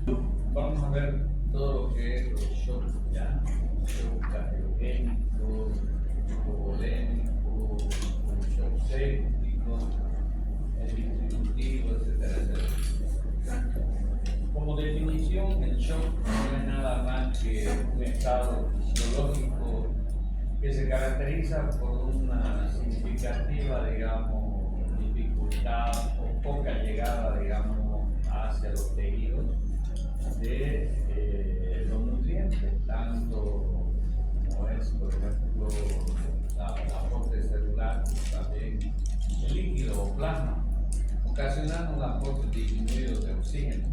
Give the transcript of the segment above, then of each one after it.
Vamos a ver todo lo que es los shocks, ¿ya? Shock cardiogénico, hipovolémico, el shock séptico, el distributivo, etcétera, etcétera. Como definición, el shock no es nada más que un estado fisiológico que se caracteriza por una significativa, digamos, dificultad o poca llegada, digamos, hacia los tejidos de los nutrientes, tanto como es, por ejemplo, la aporte celular, también el líquido o plasma, ocasionando un aporte disminuido de oxígeno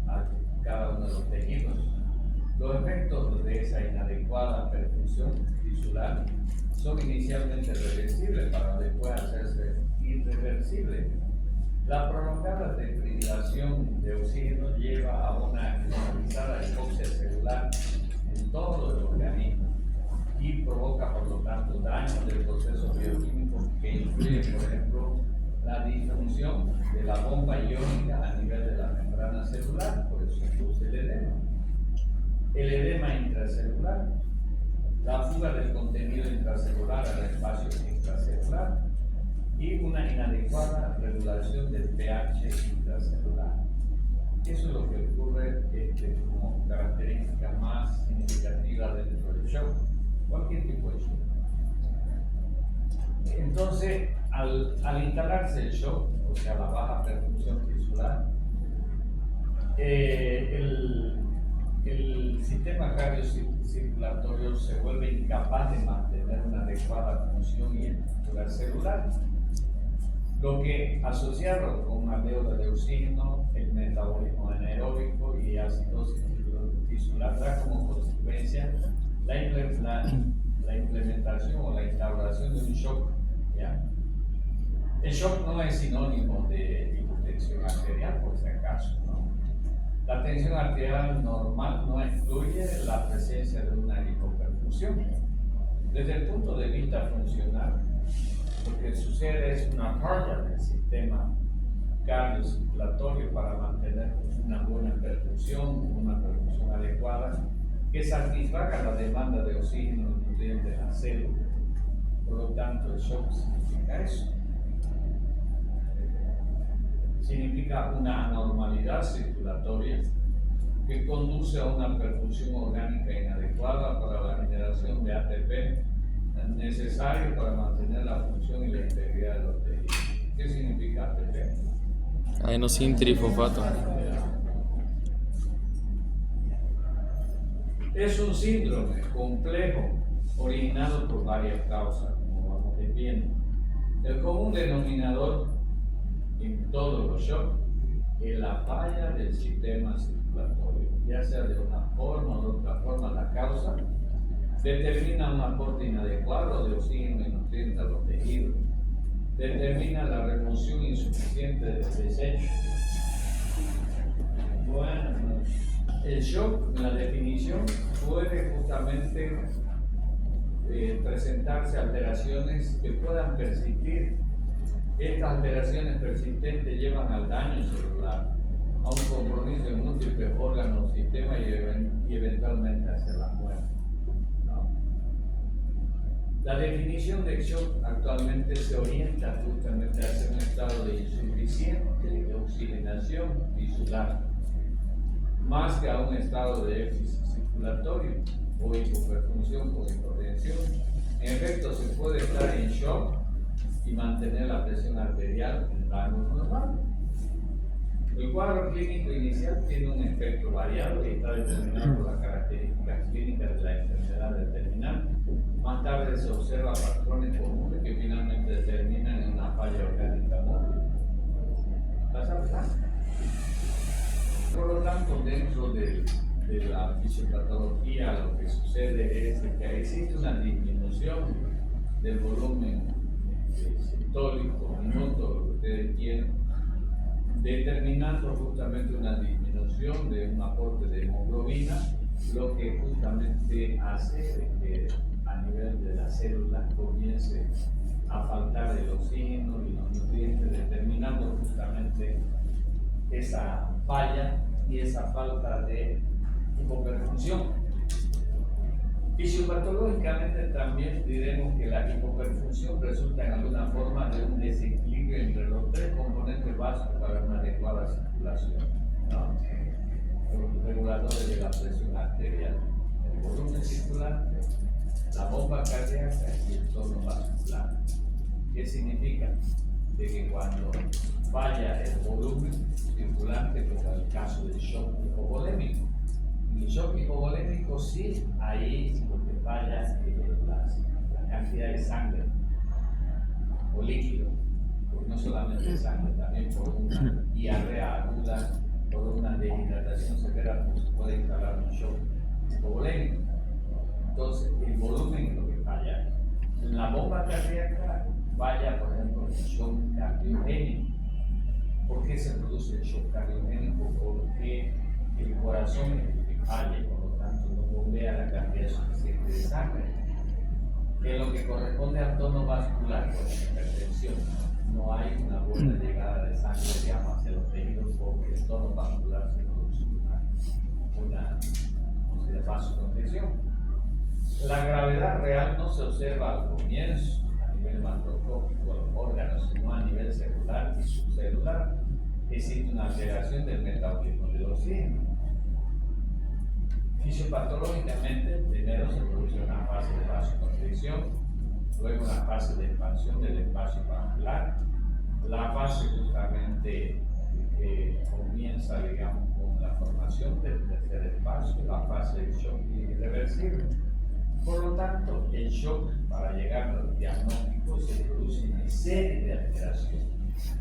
a cada uno de los tejidos. Los efectos de esa inadecuada perfusión tisular son inicialmente reversibles para después hacerse irreversibles. La prolongada deprivación de oxígeno lleva a una generalizada hipoxia celular en todo el organismo y provoca, por lo tanto, daños del proceso bioquímico que incluye, por ejemplo, la disfunción de la bomba iónica a nivel de la membrana celular, por eso produce el edema intracelular, la fuga del contenido intracelular al espacio extracelular y una inadecuada regulación del pH intracelular. Eso es lo que ocurre como característica más significativa dentro del shock, cualquier tipo de shock. Entonces, al instalarse el shock, o sea, la baja perfusión tisular, el sistema cardiocirculatorio se vuelve incapaz de mantener una adecuada función y estructura celular, lo que, asociado con una deuda de oxígeno, el metabolismo anaeróbico y acidosis tisular, da como consecuencia la implementación o la instauración de un shock, ¿ya? El shock no es sinónimo de hipotensión arterial, por si acaso, ¿no? La tensión arterial normal no excluye la presencia de una hipoperfusión. Desde el punto de vista funcional, lo que sucede es una falla del sistema cardiocirculatorio para mantener una buena perfusión, una perfusión adecuada, que satisfaga la demanda de oxígeno y nutrientes de la célula. Por lo tanto, el shock significa eso. Significa una anormalidad circulatoria que conduce a una perfusión orgánica inadecuada para la generación de ATP necesario para mantener la función y la integridad de los tejidos. ¿Qué significa ATP? Adenosín-trifosfato. Es un síndrome complejo originado por varias causas, como vamos viendo. El común denominador en todos los shocks es la falla del sistema circulatorio, ya sea de una forma o de otra forma. La causa determina un aporte inadecuado de oxígeno y nutrientes a los tejidos, determina la remoción insuficiente del desecho. Bueno, el shock, la definición, puede justamente presentarse alteraciones que puedan persistir. Estas alteraciones persistentes llevan al daño celular, a un compromiso en múltiples órganos, sistemas y eventualmente hacia la muerte. ¿No? La definición de shock actualmente se orienta justamente hacia un estado de insuficiente oxigenación tisular, más que a un estado de déficit circulatorio o hipoperfusión por hipotensión. En efecto, se puede estar en shock y mantener la presión arterial en rango normal. El cuadro clínico inicial tiene un espectro variado y está determinado por las características clínicas de la enfermedad determinante. Más tarde se observan patrones comunes que finalmente determinan en una falla orgánica móvil. ¿Vas a hablar? Por lo tanto, dentro de la fisiopatología, lo que sucede es que existe una disminución del volumen sistólico, minuto, lo que ustedes quieran, determinando justamente una disminución de un aporte de hemoglobina, lo que justamente hace que a nivel de las células comience a faltar el oxígeno y los nutrientes, determinando justamente esa falla y esa falta de hipoperfunción. Fisiopatológicamente también diremos que la hipoperfunción resulta en alguna forma de un desequilibrio entre los tres componentes básicos para una adecuada circulación, ¿no? Los reguladores de la presión arterial, el volumen circulante, la bomba cardíaca y el tono vascular. ¿Qué significa? De que cuando falla el volumen circulante, como en el caso del shock hipovolémico, en el shock hipovolémico sí, ahí lo que falla es la cantidad de sangre o líquido, porque no solamente sangre, también por una diarrea aguda, por una deshidratación severa, pues puede instalar un shock hipovolémico. Entonces, el volumen es lo que falla. En la bomba cardíaca falla, por ejemplo, el shock cardiogénico. ¿Por qué se produce el shock cardiogénico? Porque el corazón es el que falla, por lo tanto no bombea la cantidad suficiente de sangre. Que es lo que corresponde al tono vascular con la hipertensión. No hay una buena llegada de sangre, digamos, hacia los tejidos porque el tono vascular se produce una vasoconstricción. La gravedad real no se observa al comienzo a nivel macroscópico de los órganos, sino a nivel celular y subcelular. Existe una alteración del metabolismo del oxígeno. Fisiopatológicamente, primero se produce una fase de vasoconstricción, luego una fase de expansión del espacio vascular. La fase justamente comienza, digamos, con la formación del tercer espacio, la fase de shock irreversible. Por lo tanto, el shock, para llegar al diagnóstico, se produce una serie de alteraciones.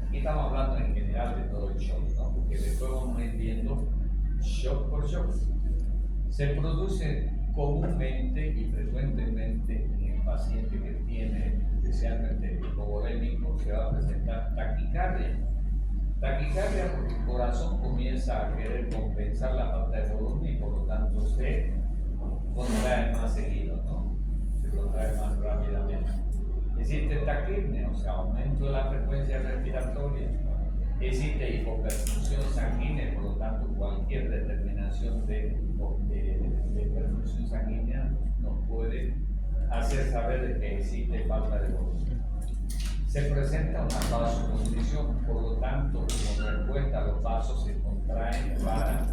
Aquí estamos hablando en general de todo el shock, ¿no? Porque después vamos a ir viendo shock por shock. Se produce comúnmente y frecuentemente en el paciente que tiene especialmente hipovolémico, se va a presentar taquicardia. Taquicardia porque el corazón comienza a querer compensar la falta de volumen y por lo tanto se contrae más seguido, ¿no? Se contrae más rápidamente. Existe taquipnea, o sea, aumento de la frecuencia respiratoria. Existe hipoperfusión sanguínea, por lo tanto, cualquier determinación de perfusión sanguínea nos puede hacer saber de que existe falta de volumen. Se presenta una vasoconstricción, por lo tanto, como respuesta, los vasos se contraen para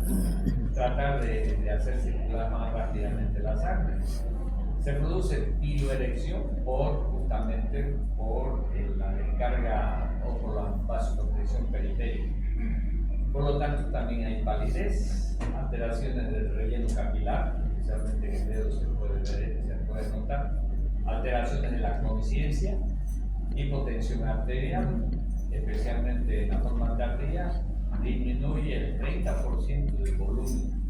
tratar de hacer circular más rápidamente la sangre. Se produce piloerección justamente por la descarga o por la vasoconstricción periférica. Por lo tanto, también hay palidez, alteraciones del relleno capilar, especialmente en el dedo se puede notar, alteraciones de la conciencia, hipotensión arterial, especialmente en la forma tardía, disminuye el 30% del volumen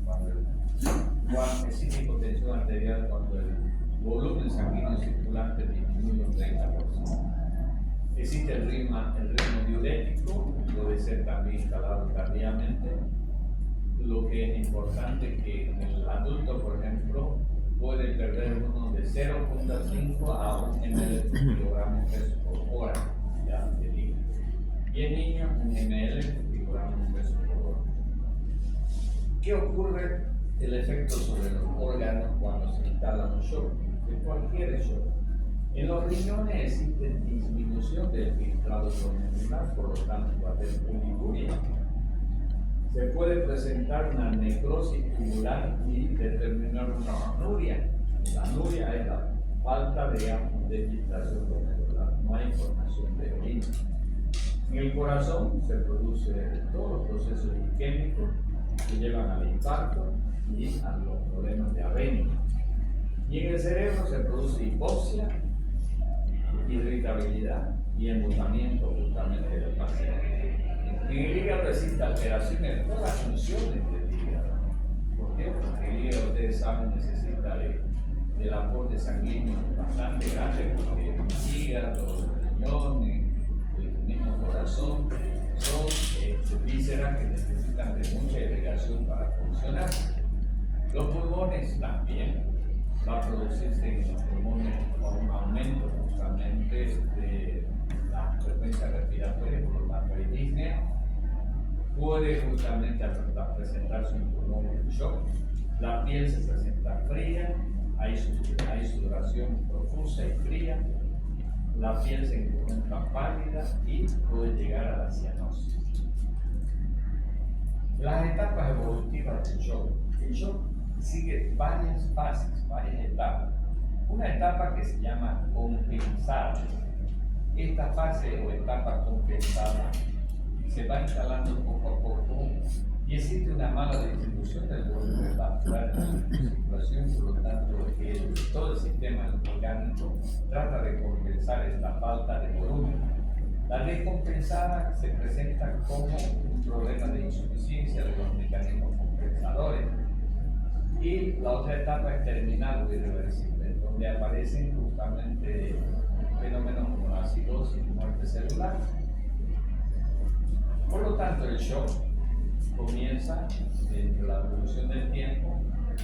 cuando existe hipotensión arterial, cuando el volumen sanguíneo circulante disminuye un 30%. Existe el ritmo diurético, puede ser también instalado tardíamente. Lo que es importante es que el adulto, por ejemplo, puede perder uno de 0.5 a 1 ml por kilogramo peso por hora de líquido. Y en niños, 1 ml por kilogramo peso por hora. ¿Qué ocurre el efecto sobre los órganos cuando se instala un shock? De cualquier shock. En los riñones existe disminución del filtrado glomerular, por lo tanto va a haber oliguria. Se puede presentar una necrosis tubular y determinar una anuria. La anuria es la falta de filtración glomerular, no hay formación de orina. En el corazón se produce todos los procesos isquémicos que llevan al infarto y a los problemas de arritmia. Y en el cerebro se produce hipoxia, irritabilidad y embotamiento justamente del paciente. En el hígado existe alteraciones en todas las funciones del hígado. ¿Por qué? Porque el hígado, ustedes saben, necesita del aporte sanguíneo bastante grande, porque el hígado, los riñones, el mismo corazón son vísceras que necesitan de mucha irrigación para funcionar. Los pulmones también. Va a producirse en los pulmones con un aumento justamente de la frecuencia respiratoria, por lo tanto, la disnea puede justamente presentar presentarse un shock. La piel se presenta fría, hay sudoración profusa y fría, la piel se encuentra pálida y puede llegar a la cianosis. Las etapas evolutivas del shock. El shock sigue varias fases, varias etapas. Una etapa que se llama compensada. Esta fase o etapa compensada se va instalando poco a poco y existe una mala distribución del volumen vascular en la circulación, por lo tanto todo el sistema orgánico trata de compensar esta falta de volumen. La descompensada se presenta como un problema de insuficiencia de los mecanismos compensadores. Y la otra etapa es terminal o irreversible, donde aparecen justamente fenómenos como la acidosis y muerte celular. Por lo tanto, el shock comienza dentro de la evolución del tiempo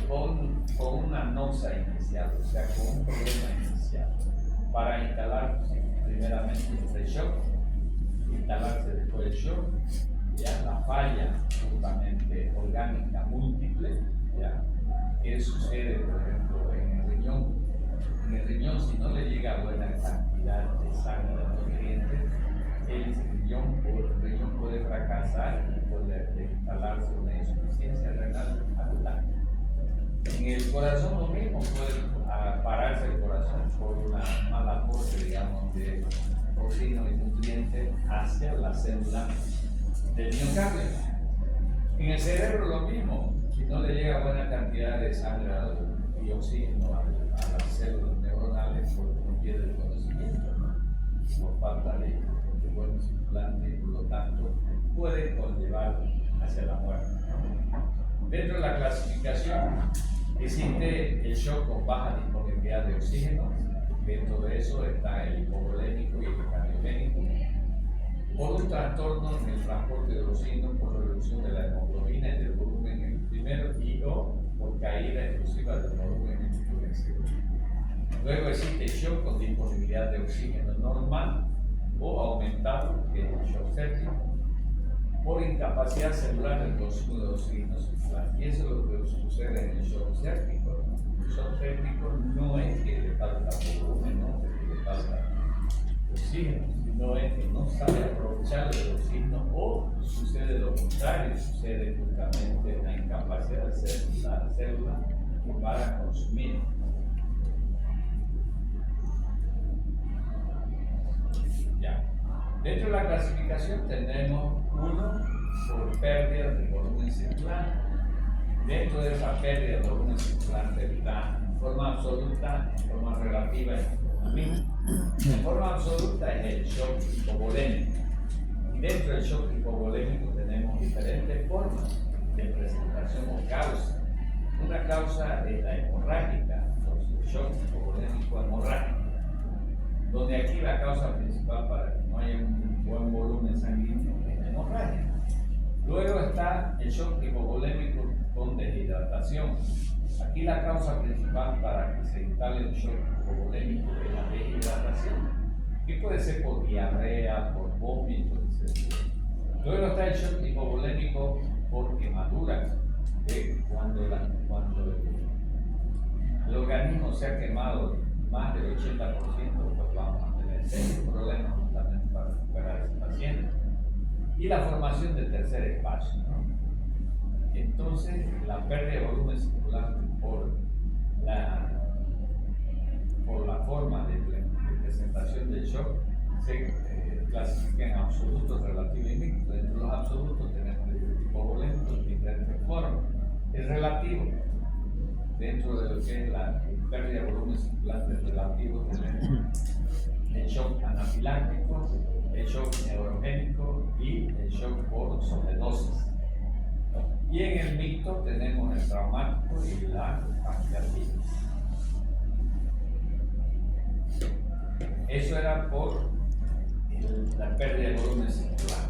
con una noxa inicial, o sea, con un problema inicial, para instalar primeramente el shock, instalarse después el shock, ya la falla justamente orgánica múltiple, ya. ¿Qué sucede, por ejemplo, en el riñón? En el riñón, si no le llega buena cantidad de sangre a los nutrientes, el riñón puede fracasar y puede instalarse una insuficiencia renal aguda. En el corazón lo mismo, puede pararse el corazón por una mala aporte, digamos, de oxígeno y nutrientes hacia la célula del miocardio. En el cerebro lo mismo. Si no le llega buena cantidad de sangre y oxígeno a las células neuronales, pues no pierde el conocimiento, ¿no? Por falta de buenos implantes y por lo tanto puede conllevar hacia la muerte. Dentro de la clasificación existe el shock con baja disponibilidad de oxígeno. Dentro de eso está el hipovolémico y el cardiogénico. Por un trastorno en el transporte de oxígeno por reducción de la hemoglobina y del volumen en el primero y o por caída exclusiva del volumen en el segundo. Luego existe el shock con disponibilidad de oxígeno normal o aumentado, que es el shock séptico, por incapacidad celular del consumo de oxígeno celular. Y eso es lo que sucede en el shock séptico. El shock séptico no es que le falta volumen, no es que le falta oxígeno, sino es que no sabe aprovechar el oxígeno o sucede lo contrario, sucede justamente la incapacidad de la célula para consumir. Ya. Dentro de la clasificación tenemos uno por pérdida de volumen circular. Dentro de esa pérdida de volumen circular está en forma absoluta, en forma relativa y en forma mínima. En forma absoluta es el shock hipovolémico. Y dentro del shock hipovolémico tenemos diferentes formas de presentación o causa. Una causa es la hemorrágica, el shock hipovolémico hemorrágico, donde aquí la causa principal para que no haya un buen volumen sanguíneo es la hemorragia. Luego está el shock hipovolémico con deshidratación. Aquí la causa principal para que se instale un shock hipovolémico es la deshidratación, que puede ser por diarrea, por vómito, etc. Luego está el shock hipovolémico por quemaduras, que cuando el organismo se ha quemado más del 80%, pues vamos a tener serios problemas también para recuperar a ese paciente. Y la formación del tercer espacio, ¿no? Entonces, la pérdida de volumen circular por la forma de presentación del shock se clasifica en absolutos, relativos y mixtos. Dentro de los absolutos tenemos el hipovolémico en diferentes formas. El relativo, dentro de lo que es la pérdida de volumen circular del relativo, tenemos el shock anafiláctico, el shock neurogénico y el shock por sobredosis. Y en el mixto tenemos el traumático y la pancreatitis. Eso era por la pérdida de volumen circular.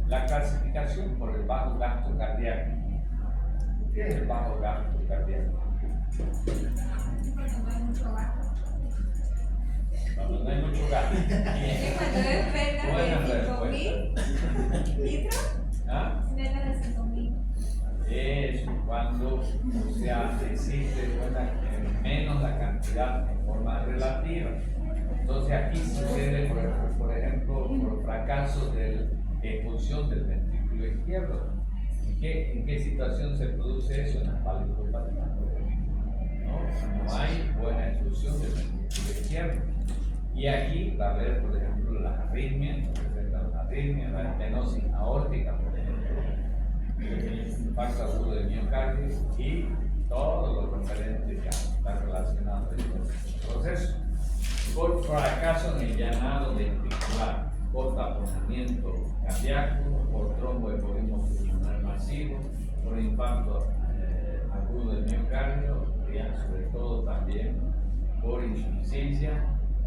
La clasificación por el bajo gasto cardíaco. ¿Qué es el bajo gasto cardíaco? Cuando no hay mucho gasto. Cuando es venta de 5.000 litros, ¿Ah? venta de 5.000. es cuando, o sea, existe menos la cantidad en forma relativa. Entonces aquí sucede, por ejemplo, por fracaso de la expulsión del ventrículo izquierdo. ¿En qué situación se produce eso? En la palipopatía. No hay buena expulsión del ventrículo izquierdo. Y aquí va a haber, por ejemplo, las arritmias, la estenosis aórtica, por ejemplo, el infarto agudo del miocardio y todo lo referente que está relacionado con este proceso. Por fracaso en el llenado ventricular, por taponamiento cardíaco, por tromboembolismo pulmonar masivo, por infarto agudo del miocardio, sobre todo también por insuficiencia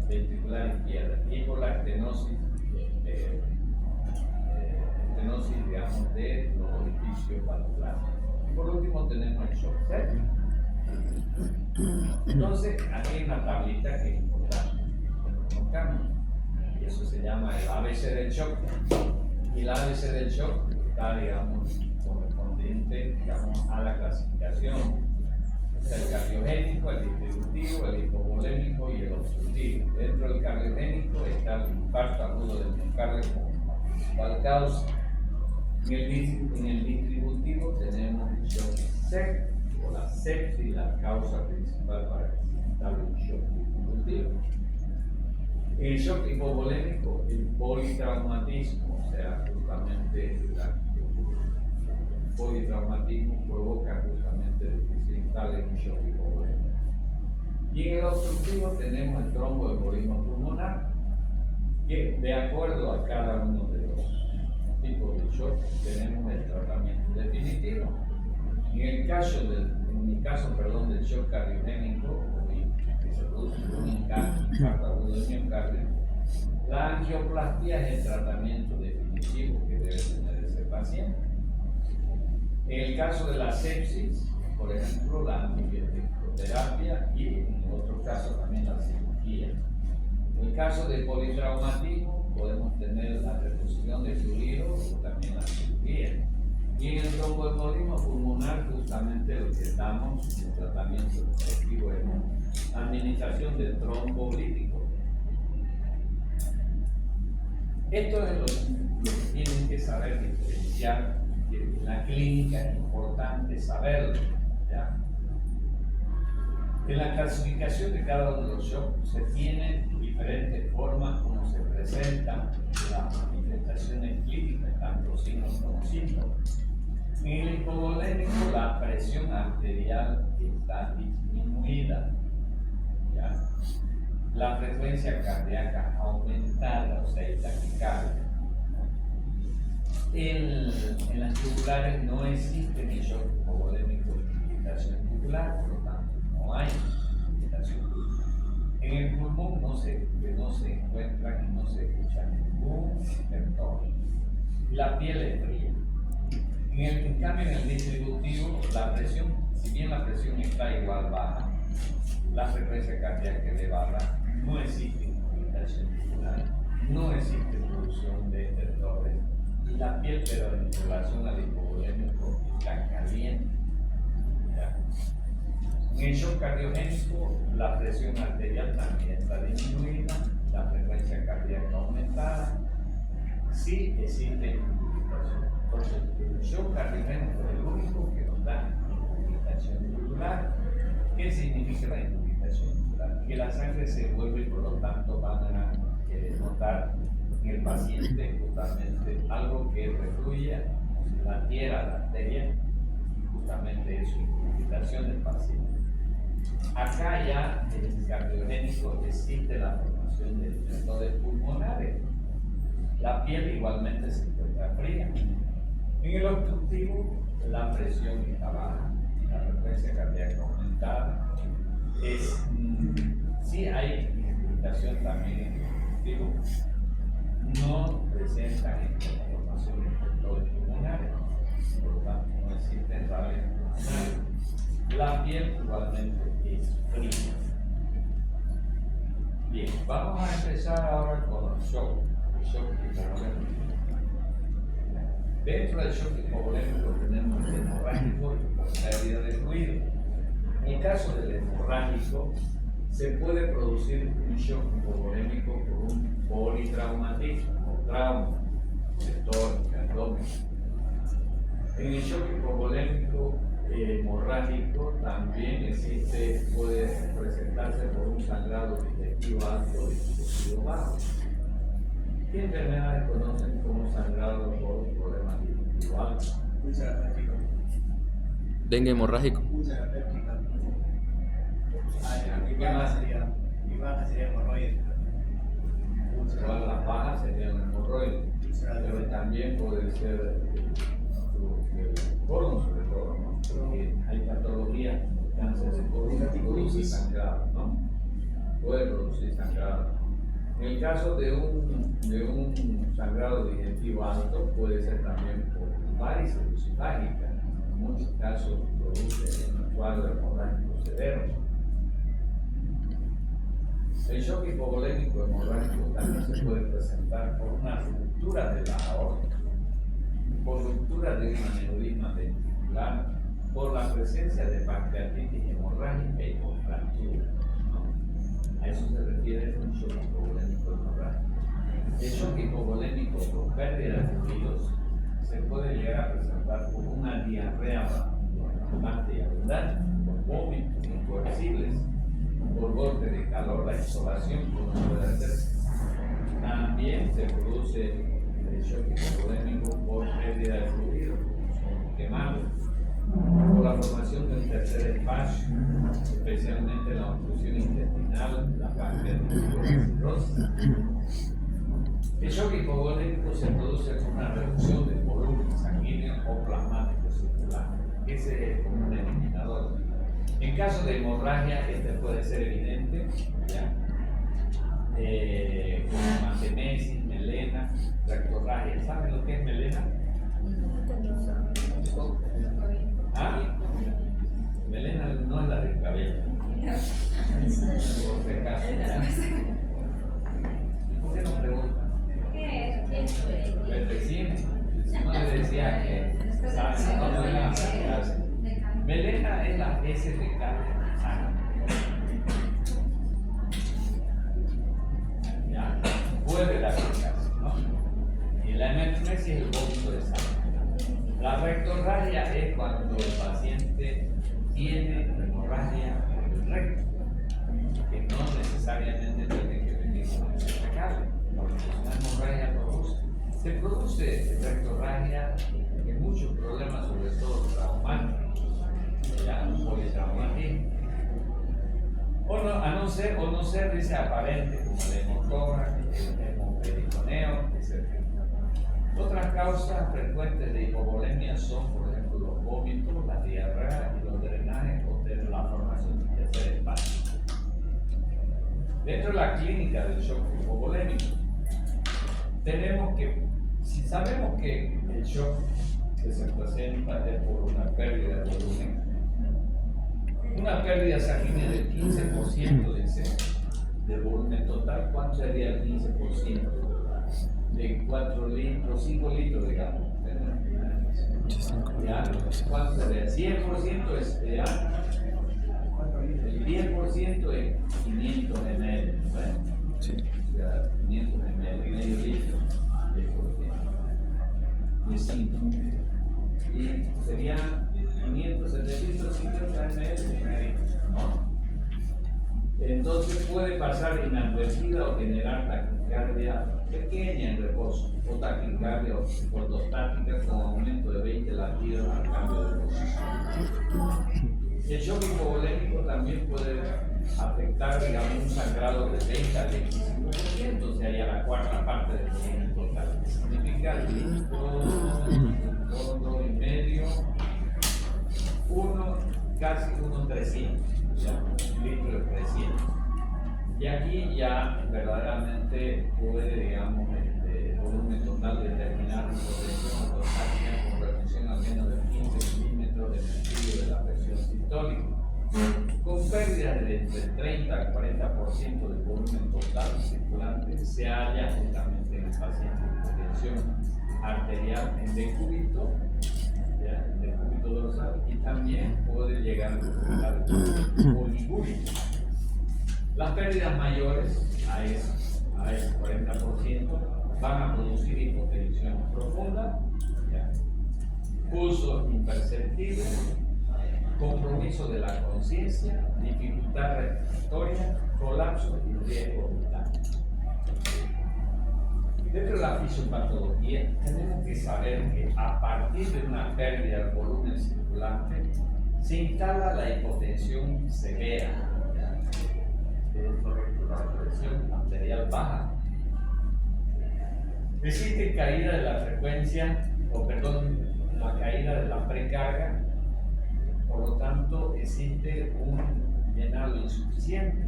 ventricular izquierda y por la estenosis, digamos, de los orificios valvulares. Y por último tenemos el shock séptico. Entonces, aquí hay una tablita que es importante que conozcamos, y eso se llama el ABC del shock. Y el ABC del shock está, digamos, correspondiente, digamos, a la clasificación. El cardiogénico, el distributivo, el hipovolémico y el obstructivo. Dentro del cardiogénico está el infarto agudo del miocardio como principal causa. En el distributivo tenemos el shock séptico, o la sepsis, la causa principal para presentar un shock distributivo. En el shock hipovolémico, el politraumatismo, o sea, justamente el politraumatismo provoca justamente un shock hipovolémico. Y en el obstructivo tenemos el tromboembolismo pulmonar, que de acuerdo a cada uno de los tipos de shock tenemos el tratamiento definitivo. En mi caso del shock cardiogénico, que se produce por un infarto agudo del miocardio, la angioplastia es el tratamiento definitivo que debe tener ese paciente. En el caso de la sepsis, por ejemplo, la antibioticoterapia y en otros casos también la cirugía. En el caso de politraumatismo podemos tener la reposición de fluido o también la cirugía. Y en el tromboembolismo pulmonar, justamente lo que damos en tratamiento efectivo es administración de trombolítico. Esto es lo que tienen que saber diferenciar. En la clínica es importante saberlo. ¿Ya? En la clasificación de cada uno de los shocks se tienen diferentes formas como se presentan las manifestaciones clínicas, tanto signos como síntomas. En el hipovolémico la presión arterial está disminuida. ¿Ya? La frecuencia cardíaca aumentada, o sea, taquicardia. En las tubulares no existe ni shock hipovolémico ni irritación tubular, por lo tanto no hay irritación tubular. En el pulmón no se encuentra y no se escucha ningún estertor. La piel es fría. En cambio, en el distributivo, la presión, si bien la presión está igual baja, la frecuencia cardíaca elevada, no existe irritación tubular, no existe producción de estertores. Y la piel, pero en relación al hipovolémico, está caliente. ¿Ya? En el shock cardiogénico, la presión arterial también está disminuida, la frecuencia cardíaca aumentada. Sí existe irritación. Entonces, el shock cardiogénico es el único que nos da irritación tubular. ¿Qué significa la irritación tubular? Que la sangre se vuelve y por lo tanto van a notar en el paciente justamente algo que refluye, la tierra, la arteria, justamente eso, irritación del paciente. Acá ya en el cardiogénico existe la formación de estertores pulmonares. La piel igualmente se encuentra fría. En el obstructivo la presión está baja, la frecuencia cardíaca aumentada. Sí hay irritación también en el obstructivo. No presentan formación de estertores pulmonares, por lo tanto no existen radios pulmonares. La piel igualmente es fría. Bien, vamos a empezar ahora con el shock hipovolémico. Dentro del shock hipovolémico tenemos el hemorrágico el caso del hemorrágico, se puede producir un shock hipovolémico por un politraumatismo o trauma de tórax, abdomen. En el shock hipovolémico hemorrágico también puede presentarse por un sangrado digestivo alto y digestivo bajo. ¿Qué enfermedades conocen como sangrado por un problema digestivo alto? Dengue hemorrágico. Sería hemorroide. Igual las bajas serían hemorroides, pero también puede ser el colon sobre todo, ¿no? Porque hay patologías, cáncer de colon que produce sangrado, ¿no? Puede producir sangrado. En el caso de un sangrado digestivo alto, puede ser también por varices esofágicas. En muchos casos produce un cuadro hemorrágico severo. El shock hipovolémico hemorrágico también se puede presentar por una ruptura de la aorta, por ruptura de un aneurisma ventricular, por la presencia de pancreatitis hemorrágica y por fractura, ¿no? A eso se refiere un shock hipovolémico hemorrágico. El shock hipovolémico por pérdida de fluidos se puede llegar a presentar por una diarrea bastante y abundante, por vómitos incoercibles, por golpe de calor, la insolación, como puede hacer. También se produce el shock hipovolémico por pérdida de fluido, como quemado, por la formación de un tercer espacio, especialmente la obstrucción intestinal, la pancreatitis y la cirrosis. El shock hipovolémico se produce con una reducción del volumen sanguíneo o plasmático circular. Ese es como un eliminador. En caso de hemorragia, este puede ser evidente, ¿ya? Como antemesis, melena, rectorragia. ¿Saben lo que es melena? ¿Ah? Melena no es la del cabello. Por si acaso, ¿ya? ¿Por qué no preguntan? El vecino no le decía que no le iban a sacar. Melena es la S de carne sana. ¿Ya? Puede darse caso, ¿no? Y la hematumesis es el vómito de sangre. La rectorragia es cuando el paciente tiene hemorragia por el recto, que no necesariamente tiene que venir con el recale, porque una hemorragia se produce rectorragia en muchos problemas, sobre todo traumáticos. Ya, un politraumatismo. O no ser, dice, aparente, como el hemotórax, el hemoperitoneo, etc. Otras causas frecuentes de hipovolemia son, por ejemplo, los vómitos, la diarrea y los drenajes o de la formación de tercer espacio. Dentro de la clínica del shock hipovolémico, si sabemos que el shock que se presenta es por una pérdida de volumen, una pérdida sanguínea del 15%, dice, del volumen total. ¿Cuánto sería el 15%? De 4 litros, 5 litros, digamos. ¿Ya? ¿Cuánto sería? 100% es, ¿ya? El 10% es 500 ml, ¿verdad? Sí. O sea, 500 ml, medio litro, 10%. Y 5. Y serían 500, 750 ml, ¿no? Entonces puede pasar inadvertida o generar taquicardia pequeña en reposo, o taquicardia ortostática con aumento de 20 latidos al cambio de posición. El shock hipovolémico también puede afectar, digamos, un sangrado de 20 al 25%, o sea, ya la cuarta parte del volumen total. Significa litro, 2,5, casi 1,300, ya, litro de 300. Y aquí ya verdaderamente puede, digamos, el volumen total determinar una presión ortostática con reducción al menos de 15 milímetros de mercurio de la presión sistólica, con pérdidas de entre 30 al 40% del volumen total circulante. Se halla justamente en el paciente con tensión arterial en decúbito, en decúbito dorsal, y también puede llegan a oligúrica. Las pérdidas mayores a ese 40% van a producir hipotensión profunda, pulso imperceptible, compromiso de la conciencia, dificultad respiratoria, colapso y riesgo vital. Dentro de la fisiopatología tenemos que saber que a partir de una pérdida del volumen circulante se instala la hipotensión severa, la presión arterial baja. Existe caída de la frecuencia, la caída de la precarga, por lo tanto existe un llenado insuficiente.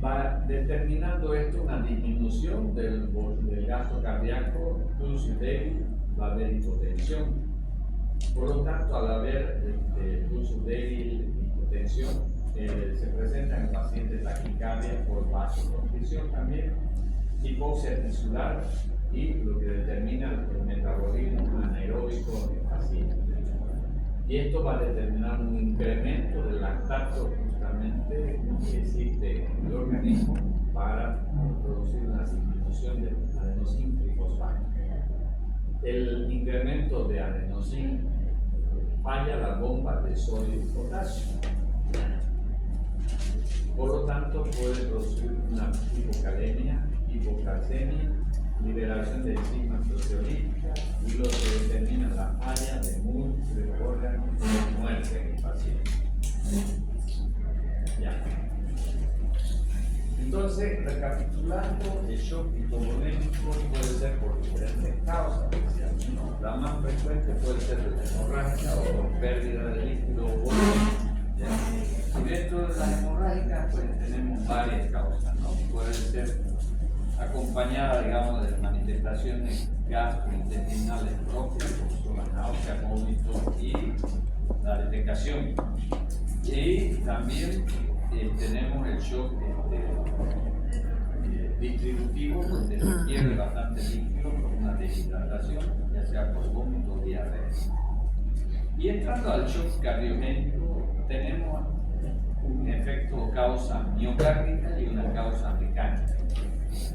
Va determinando esto una disminución del gasto cardíaco, pulso débil, va a haber hipotensión. Por lo tanto, al haber pulso débil, hipotensión, se presenta en el paciente taquicardia por vasoconstricción también, hipoxia tisular y lo que determina el metabolismo anaeróbico del paciente. Y esto va a determinar un incremento del lactato justamente que existe en el organismo para producir una disminución de adenosín trifosfato. El incremento de adenosín falla la bomba de sodio y potasio. Por lo tanto, puede producir una hipocalemia, hipocalcemia, liberación de enzimas proteolíticas y lo que determina la falla de múltiples órganos y muerte en el paciente. Ya. Entonces, recapitulando, el shock hipovolémico puede ser por diferentes causas. La más frecuente puede ser de hemorragia o por pérdida de líquido volátil. Y dentro de las hemorrágicas pues tenemos varias causas, ¿no? Puede ser acompañada, digamos, de manifestaciones gastrointestinales propias, como la náusea, vómito y la defecación. Y también tenemos el shock distributivo, donde se pierde bastante líquido por una deshidratación, ya sea por vómito o diarrea. Y entrando al shock cardiogénico, tenemos un efecto causa miocárdica y una causa mecánica.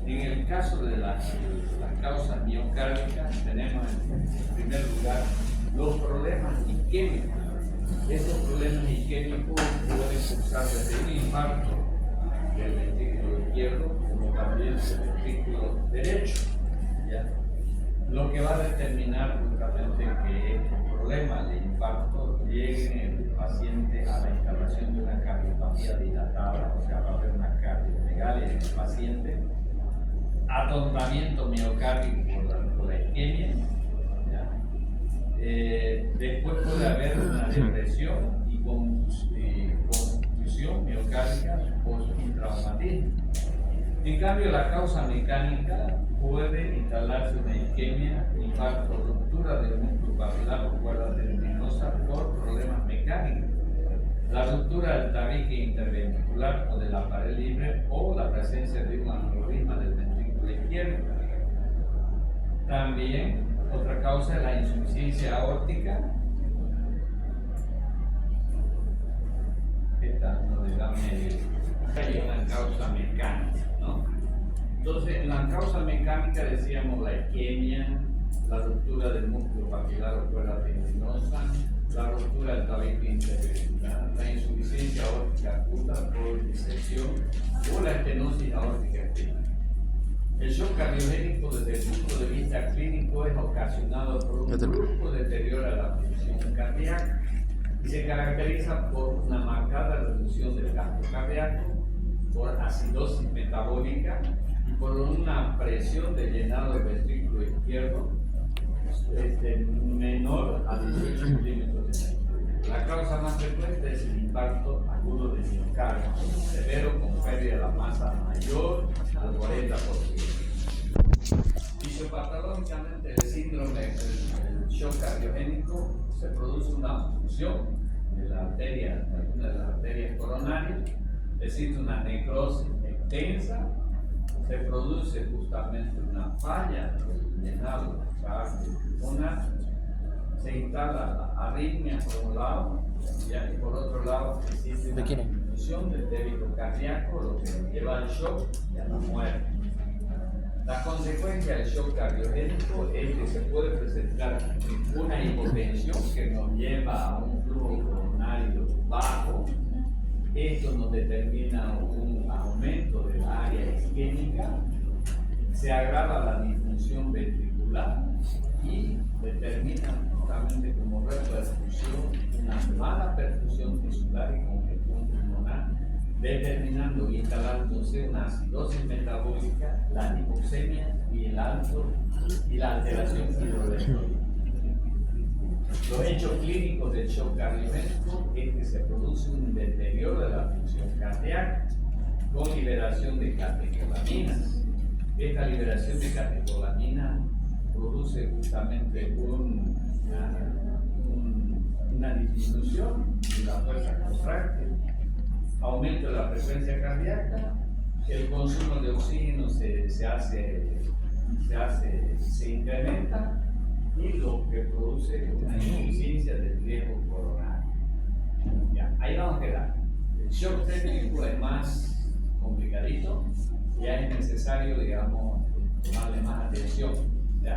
En el caso de las causas miocárdicas, tenemos en primer lugar los problemas isquémicos. Estos problemas isquémicos pueden causar desde un infarto del ventrículo izquierdo como también del ventrículo derecho, ¿ya? Lo que va a determinar justamente que estos problemas de infarto lleguen en el paciente a la instalación de una cardiopatía dilatada, o sea, va a haber una cardiomegalia en el paciente, atontamiento miocárdico por la isquemia, ¿ya? Después puede haber una depresión y contusión miocárdica por intraumatismo. En cambio, la causa mecánica puede instalarse una isquemia, infarto, ruptura del músculo papilar o cuerda tendinosa por problemas mecánicos, la ruptura del tabique interventricular o de la pared libre o la presencia de un aneurisma del ventrículo izquierdo. También otra causa es la insuficiencia aórtica. Esta no le da medio. Hay una causa mecánica, ¿no? Entonces, en la causa mecánica decíamos la isquemia, la ruptura del músculo papilar o cuerda tendinosa, la ruptura del tabique interventricular, la insuficiencia aórtica aguda por disección o la estenosis aórtica externa. El shock cardiogénico desde el punto de vista clínico es ocasionado por un brusco deterioro de la función cardíaca y se caracteriza por una marcada reducción del gasto cardíaco, por acidosis metabólica y por una presión de llenado del ventrículo izquierdo menor a 18 milímetros de mercurio. La causa más frecuente es el infarto agudo de miocardio, severo con pérdida de la masa mayor al 40%. Fisiopatológicamente, el síndrome del shock cardiogénico se produce una obstrucción de la arteria, de una de las arterias coronarias, existe una necrosis extensa, se produce justamente una falla del llenado cardiopulmonar, se instala la arritmia por un lado, ¿ya? Y por otro lado existe una disminución del débito cardíaco, lo que nos lleva al shock y a la muerte. La consecuencia del shock cardiogénico es que se puede presentar una hipotensión que nos lleva a un flujo coronario bajo. Esto nos determina un aumento de la área isquémica, se agrava la disfunción ventricular y determina justamente como repercusión una mala perfusión tisular y congestión pulmonar, determinando y instalándose una acidosis metabólica, la hipoxemia y la alteración hidroelectrólica. Los hechos clínicos del shock cardiogénico es que se produce un deterioro de la función cardíaca con liberación de catecolaminas. Esta liberación de catecolaminas produce justamente una disminución de la fuerza contráctil, aumento de la frecuencia cardíaca, el consumo de oxígeno se incrementa y lo que produce una insuficiencia del riesgo coronario. Ya, ahí vamos a quedar. El shock técnico es más complicadito, ya es necesario, digamos, tomarle más atención. ¿Ya?